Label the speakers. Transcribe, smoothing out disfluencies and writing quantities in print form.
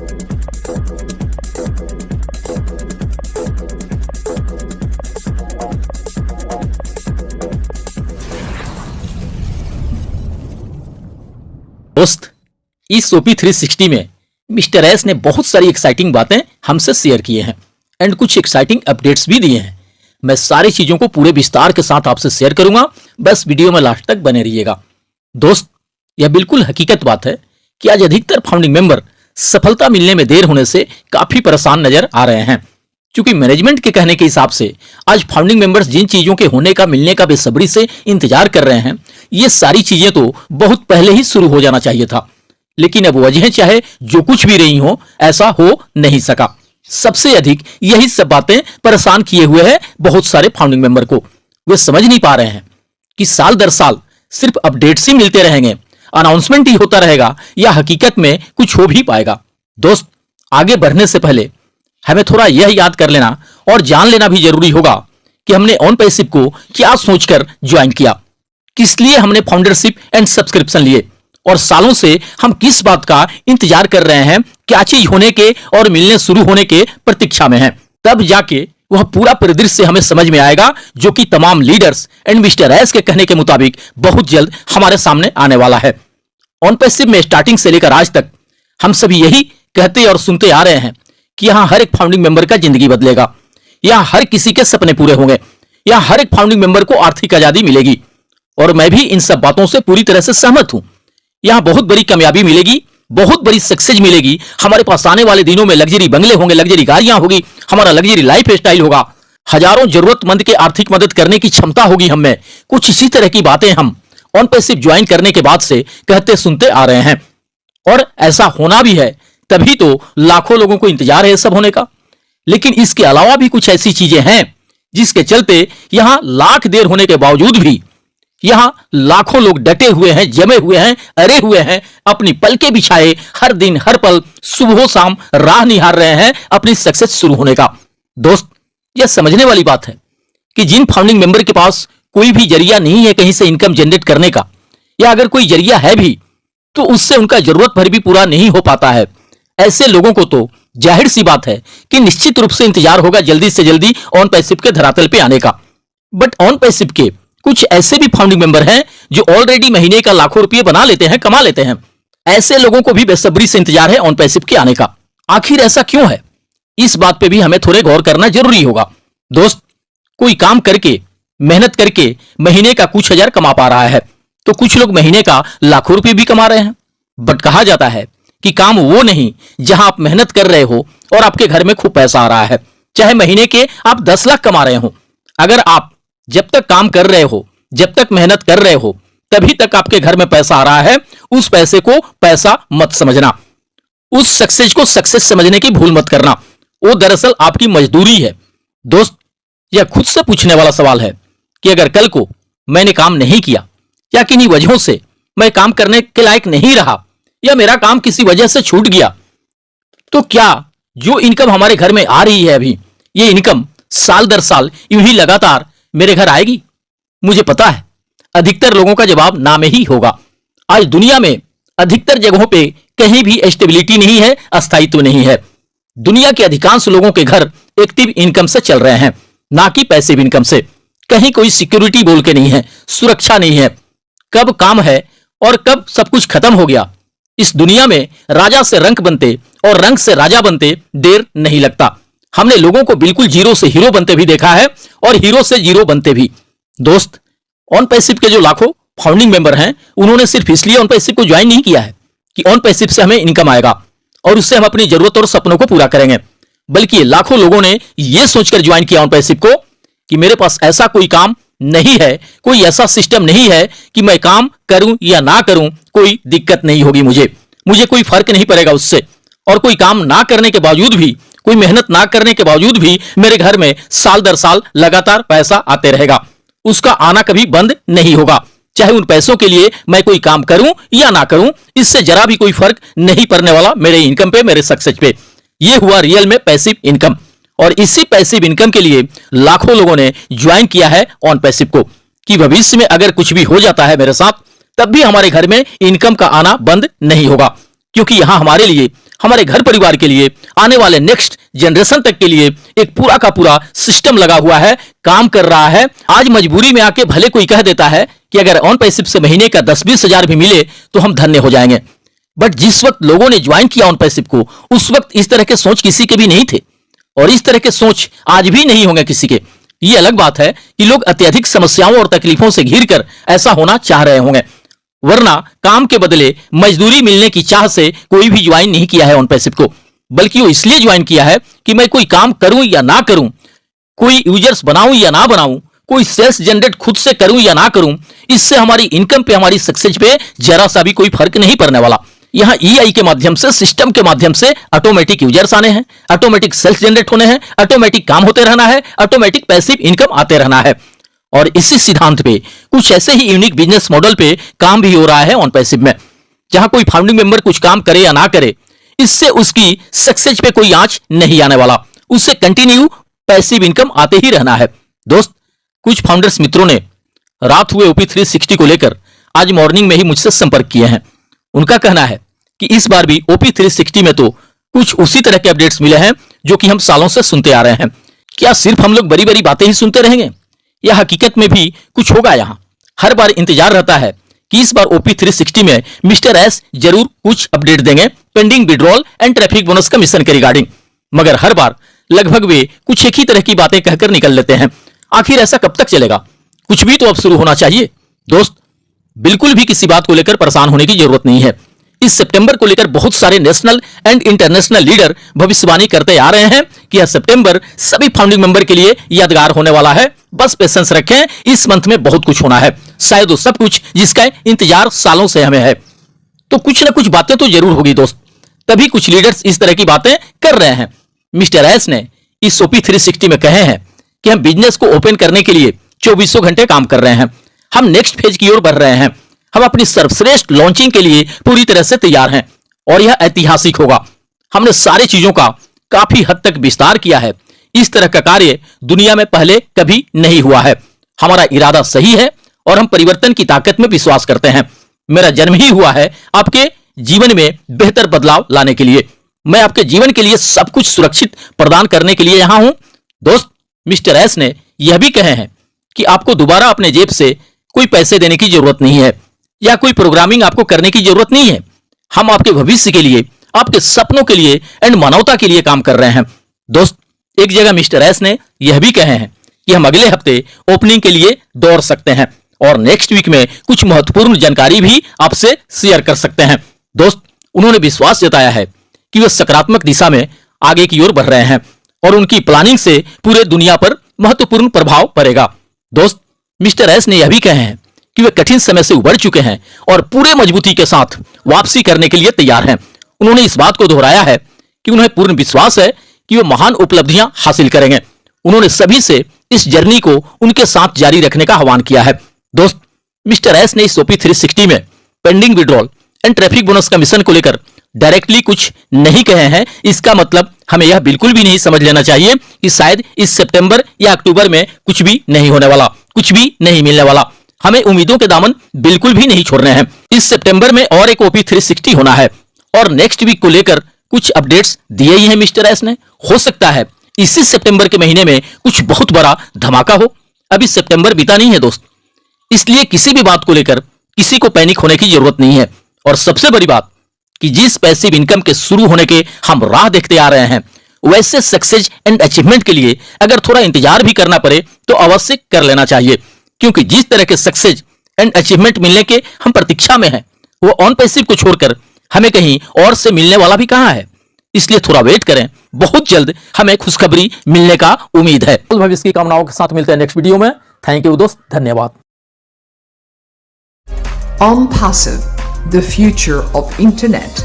Speaker 1: दोस्त, इस ओपी 360 में मिस्टर एस ने बहुत सारी एक्साइटिंग बातें हमसे शेयर किए हैं एंड कुछ एक्साइटिंग अपडेट्स भी दिए हैं। मैं सारी चीजों को पूरे विस्तार के साथ आपसे शेयर करूंगा, बस वीडियो में लास्ट तक बने रहिएगा। दोस्त, यह बिल्कुल हकीकत बात है कि आज अधिकतर फाउंडिंग मेंबर सफलता मिलने में देर होने से काफी परेशान नजर आ रहे हैं। क्योंकि मैनेजमेंट के कहने के हिसाब से आज फाउंडिंग मेंबर्स जिन चीजों के होने का मिलने का बेसब्री से इंतजार कर रहे हैं, ये सारी चीजें तो बहुत पहले ही शुरू हो जाना चाहिए था, लेकिन अब वजह चाहे जो कुछ भी रही हो, ऐसा हो नहीं सका। सबसे अधिक यही सब बातें परेशान किए हुए है बहुत सारे फाउंडिंग मेंबर को। वे समझ नहीं पा रहे हैं कि साल दर साल सिर्फ अपडेट्स ही मिलते रहेंगे, अनाउंसमेंट ही होता रहेगा, या हकीकत में कुछ हो भी पाएगा। दोस्त, आगे बढ़ने से पहले हमें थोड़ा यह याद कर लेना और जान लेना भी जरूरी होगा कि हमने ऑन पैसिव को क्या सोचकर ज्वाइन किया, किस लिए हमने फाउंडरशिप एंड सब्सक्रिप्शन लिए, और सालों से हम किस बात का इंतजार कर रहे हैं, क्या चीज होने के और मिलने शुरू होने के प्रतीक्षा में हैं। तब जाके वह पूरा परिदृश्य हमें समझ में आएगा, जो कि तमाम लीडर्स एंड मिस्टर एस के कहने के मुताबिक बहुत जल्द हमारे सामने आने वाला है। ऑन पैसिव में स्टार्टिंग से लेकर आज तक हम सभी यही कहते और सुनते आ रहे हैं कि यहां हर एक फाउंडिंग मेंबर का जिंदगी बदलेगा, यहां हर किसी के सपने पूरे होंगे, यहां हर एक फाउंडिंग मेंबर को आर्थिक आजादी मिलेगी, और मैं भी इन सब बातों से पूरी तरह से सहमत हूं। यहां बहुत बड़ी कामयाबी मिलेगी, बहुत बड़ी सक्सेस मिलेगी। हमारे पास आने वाले दिनों में लग्जरी बंगले होंगे, लग्जरी गाड़ियां होगी, हमारा लग्जरी लाइफ स्टाइल होगा, हजारों जरूरतमंद के आर्थिक मदद करने की क्षमता होगी हम में। कुछ इसी तरह की बातें हम ऑन पैसिव ज्वाइन करने के बाद से कहते सुनते आ रहे हैं, और ऐसा होना भी है, तभी तो लाखों लोगों को इंतजार है सब होने का। लेकिन इसके अलावा भी कुछ ऐसी चीजें हैं जिसके चलते यहां लाख देर होने के बावजूद भी यहां लाखों लोग डटे हुए हैं, जमे हुए हैं, अरे हुए हैं, अपनी पलके बिछाए हर दिन हर पल सुबह शाम राह निहार रहे हैं अपनी सक्सेस शुरू होने का। दोस्त, यह समझने वाली बात है कि जिन फाउंडिंग मेंबर के पास कोई भी जरिया नहीं है कहीं से इनकम जनरेट करने का, या अगर कोई जरिया है भी तो उससे उनका जरूरत भर भी पूरा नहीं हो पाता है, ऐसे लोगों को तो जाहिर सी बात है कि निश्चित रूप से इंतजार होगा जल्दी से जल्दी ऑन पैसिव के धरातल पे आने का। बट ऑन पैसिव के कुछ ऐसे भी फाउंडिंग मेंबर हैं जो ऑलरेडी महीने का लाखों रुपए बना लेते हैं, कमा लेते हैं। ऐसे लोगों को भी बेसब्री से इंतजार है ऑन पैसिव के आने का। आखिर ऐसा क्यों है, इस बात पे भी हमें थोड़े गौर करना जरूरी होगा। दोस्त, कोई काम करके मेहनत करके महीने का कुछ हजार कमा पा रहा है, तो कुछ लोग महीने का लाखों रुपए भी कमा रहे हैं। बट कहा जाता है कि काम वो नहीं जहां आप मेहनत कर रहे हो और आपके घर में खूब पैसा आ रहा है, चाहे महीने के आप 10 लाख कमा रहे हो। अगर आप जब तक काम कर रहे हो, जब तक मेहनत कर रहे हो, तभी तक आपके घर में पैसा आ रहा है। उस पैसे को पैसा मत समझना, उस सक्सेस को सक्सेस समझने की भूल मत करना, वो दरअसल आपकी मजदूरी है। दोस्त, यह खुद से पूछने वाला सवाल है कि अगर कल को मैंने काम नहीं किया, या किन्हीं वजहों से मैं काम करने के लायक नहीं रहा, या मेरा काम किसी वजह से छूट गया, तो क्या जो इनकम हमारे घर में आ रही है अभी, ये इनकम साल दर साल यूं ही लगातार मेरे घर आएगी? मुझे पता है अधिकतर लोगों का जवाब ना में ही होगा। आज दुनिया में अधिकतर जगहों पे कहीं भी स्टेबिलिटी नहीं है, अस्थायित्व नहीं है। दुनिया के अधिकांश लोगों के घर एक्टिव इनकम से चल रहे हैं, ना कि पैसिव इनकम से। कहीं कोई सिक्योरिटी बोल के नहीं है, सुरक्षा नहीं है। कब काम है और कब सब कुछ खत्म हो गया, इस दुनिया में राजा से रंक बनते और रंक से राजा बनते देर नहीं लगता। हमने लोगों को बिल्कुल जीरो से हीरो बनते भी देखा है, और हीरो से जीरो बनते भी। दोस्त, ऑन पैसिव के जो लाखों फाउंडिंग मेंबर हैं, उन्होंने सिर्फ इसलिए ऑन पैसिव को ज्वाइन नहीं किया है कि ऑन पैसिव से हमें इनकम आएगा और उससे हम अपनी जरूरत और सपनों को पूरा करेंगे, बल्कि लाखों लोगों ने यह सोचकर ज्वाइन किया ऑन पैसिव को कि मेरे पास ऐसा कोई काम नहीं है, कोई ऐसा सिस्टम नहीं है कि मैं काम करूं या ना करूं कोई दिक्कत नहीं होगी, मुझे कोई फर्क नहीं पड़ेगा उससे। और कोई काम ना करने के बावजूद भी, कोई मेहनत ना करने के बावजूद भी मेरे घर में साल दर साल लगातार पैसा आते रहेगा, उसका आना कभी बंद नहीं होगा। चाहे उन पैसों के लिए मैं कोई काम करूं या ना करूं, इससे जरा भी कोई फर्क नहीं पड़ने वाला मेरे इनकम पे, मेरे सक्सेस पे। यह हुआ रियल में पैसिव इनकम, और इसी पैसिव इनकम के लिए लाखों लोगों ने ज्वाइन किया है ऑन पैसिव को, कि भविष्य में अगर कुछ भी हो जाता है मेरे साथ, तब भी हमारे घर में इनकम का आना बंद नहीं होगा, क्योंकि यहां हमारे लिए हमारे घर परिवार के लिए, आने वाले नेक्स्ट जनरेशन तक के लिए एक पूरा का पूरा सिस्टम लगा हुआ है, काम कर रहा है। आज मजबूरी में आके भले कोई कह देता है कि अगर ऑन पैसिव से महीने का 10-20 हजार भी मिले तो हम धन्य हो जाएंगे, बट जिस वक्त लोगों ने ज्वाइन किया ऑन पैसिव को, उस वक्त इस तरह के सोच किसी के भी नहीं थे, और इस तरह के सोच आज भी नहीं होंगे किसी के। ये अलग बात है कि लोग अत्यधिक समस्याओं और तकलीफों से घिर कर ऐसा होना चाह रहे होंगे, वरना काम के बदले मजदूरी मिलने की चाह से कोई भी ज्वाइन नहीं किया है ऑन पैसिव को, बल्कि वो इसलिए ज्वाइन किया है कि मैं कोई काम करूं या ना करूं, कोई यूजर्स बनाऊं या ना बनाऊं, कोई सेल्स जनरेट खुद से करूं या ना करूं, इससे हमारी इनकम पे, हमारी सक्सेस पे जरा सा भी कोई फर्क नहीं पड़ने वाला। यहां ईआई के माध्यम से, सिस्टम के माध्यम से ऑटोमेटिक यूजर्स आने हैं, ऑटोमेटिक सेल्स जनरेट होने हैं, ऑटोमेटिक काम होते रहना है, ऑटोमेटिक पैसिव इनकम आते रहना है। और इसी सिद्धांत पे, कुछ ऐसे ही यूनिक बिजनेस मॉडल पे काम भी हो रहा है ऑन पैसिव में, जहां कोई फाउंडिंग मेंबर कुछ काम करे या ना करे, इससे उसकी सक्सेस पे कोई आंच नहीं आने वाला, उससे कंटिन्यू पैसिव इनकम आते ही रहना है। दोस्त, कुछ फाउंडर्स मित्रों ने रात हुए ओपी 360 को लेकर आज मॉर्निंग में ही मुझसे संपर्क किए हैं। उनका कहना है कि इस बार भी ओपी 360 में तो कुछ उसी तरह के अपडेट्स मिले हैं जो कि हम सालों से सुनते आ रहे हैं। क्या सिर्फ हम लोग बड़ी बड़ी बातें ही सुनते रहेंगे, या हकीकत में भी कुछ होगा? यहां हर बार इंतजार रहता है कि इस बार ओपी 360 में मिस्टर एस जरूर कुछ अपडेट देंगे pending withdrawal and traffic bonus का मिशन के रिगार्डिंग, मगर हर बार लगभग वे कुछ एक ही तरह की बातें कहकर निकल लेते हैं। आखिर ऐसा कब तक चलेगा? कुछ भी तो अब शुरू होना चाहिए। दोस्त, बिल्कुल भी किसी बात को लेकर परेशान होने की जरूरत नहीं है। इस सितंबर को लेकर बहुत सारे नेशनल एंड इंटरनेशनल लीडर भविष्यवाणी करते आ रहे हैं कि यह सितंबर सभी फाउंडिंग मेंबर के लिए यादगार होने वाला है। बस पेशेंस रखें, इस मंथ में बहुत कुछ होना है, शायद वो सब कुछ जिसका इंतजार सालों से हमें है। तो कुछ ना कुछ बातें तो जरूर होगी दोस्त, तभी कुछ लीडर्स इस तरह की बातें कर रहे हैं। मिस्टर एस ने इस ओपी 360 में कहे हैं कि हम बिजनेस को ओपन करने के लिए 24 घंटे काम कर रहे हैं, हम नेक्स्ट फेज की ओर बढ़ रहे हैं, हम अपनी सर्वश्रेष्ठ लॉन्चिंग के लिए पूरी तरह से तैयार हैं और यह ऐतिहासिक होगा। हमने सारी चीजों का काफी हद तक विस्तार किया है, इस तरह का कार्य दुनिया में पहले कभी नहीं हुआ है। हमारा इरादा सही है और हम परिवर्तन की ताकत में विश्वास करते हैं। मेरा जन्म ही हुआ है आपके जीवन में बेहतर बदलाव लाने के लिए। मैं आपके जीवन के लिए सब कुछ सुरक्षित प्रदान करने के लिए यहां हूं। दोस्त, मिस्टर एस ने यह भी कहे हैं कि आपको दोबारा अपने जेब से कोई पैसे देने की जरूरत नहीं है या कोई प्रोग्रामिंग आपको करने की जरूरत नहीं है। हम आपके भविष्य के लिए, आपके सपनों के लिए एंड मानवता के लिए काम कर रहे हैं। दोस्त, एक जगह मिस्टर एस ने यह भी कहे हैं कि हम अगले हफ्ते ओपनिंग के लिए दौड़ सकते हैं और नेक्स्ट वीक में कुछ महत्वपूर्ण जानकारी भी आपसे शेयर कर सकते हैं। दोस्त, उन्होंने विश्वास जताया है कि वे सकारात्मक दिशा में आगे की ओर बढ़ रहे हैं और उनकी प्लानिंग से पूरे दुनिया पर महत्वपूर्ण प्रभाव पड़ेगा। दोस्त, मिस्टर एस ने यह भी कहे हैं कि वे कठिन समय से उबर चुके हैं और पूरे मजबूती के साथ वापसी करने के लिए तैयार हैं। उन्होंने इस बात को दोहराया है कि उन्हें पूर्ण विश्वास है कि वे महान उपलब्धियां हासिल करेंगे। उन्होंने सभी से इस जर्नी को उनके साथ जारी रखने का आह्वान किया है। दोस्त, मिस्टर एस ने इस ओपी 360 में pending withdrawal and traffic bonus का मिशन को लेकर डायरेक्टली कुछ नहीं कहे हैं। इसका मतलब हमें यह बिल्कुल भी नहीं समझ लेना चाहिए कि शायद इस सितंबर या अक्टूबर में कुछ भी नहीं होने वाला, कुछ भी नहीं मिलने वाला। हमें उम्मीदों के दामन बिल्कुल भी नहीं छोड़ने हैं। इस सितंबर में और एक ओपी 360 होना है और नेक्स्ट वीक को लेकर कुछ अपडेट्स दिए ही हैं मिस्टर एस ने। हो सकता है इसी सितंबर के महीने में कुछ बहुत बड़ा धमाका हो। अभी सितंबर बीता नहीं है दोस्त, इसलिए किसी भी बात को लेकर किसी को पैनिक होने की जरूरत नहीं है। और सबसे बड़ी बात कि जिस पैसिव इनकम के शुरू होने के हम राह देखते आ रहे हैं, वैसे सक्सेस एंड अचीवमेंट के लिए अगर थोड़ा इंतजार भी करना पड़े तो अवश्य कर लेना चाहिए, क्योंकि जिस तरह के सक्सेस एंड अचीवमेंट मिलने के हम प्रतीक्षा में हैं, वो ऑन पैसिव को छोड़कर हमें कहीं और से मिलने वाला भी कहां है। इसलिए थोड़ा वेट करें, बहुत जल्द हमें खुशखबरी मिलने का उम्मीद है। भविष्य की कामनाओं के साथ मिलते हैं नेक्स्ट वीडियो में। थैंक यू दोस्त, धन्यवाद।
Speaker 2: OnPassive, the future of internet.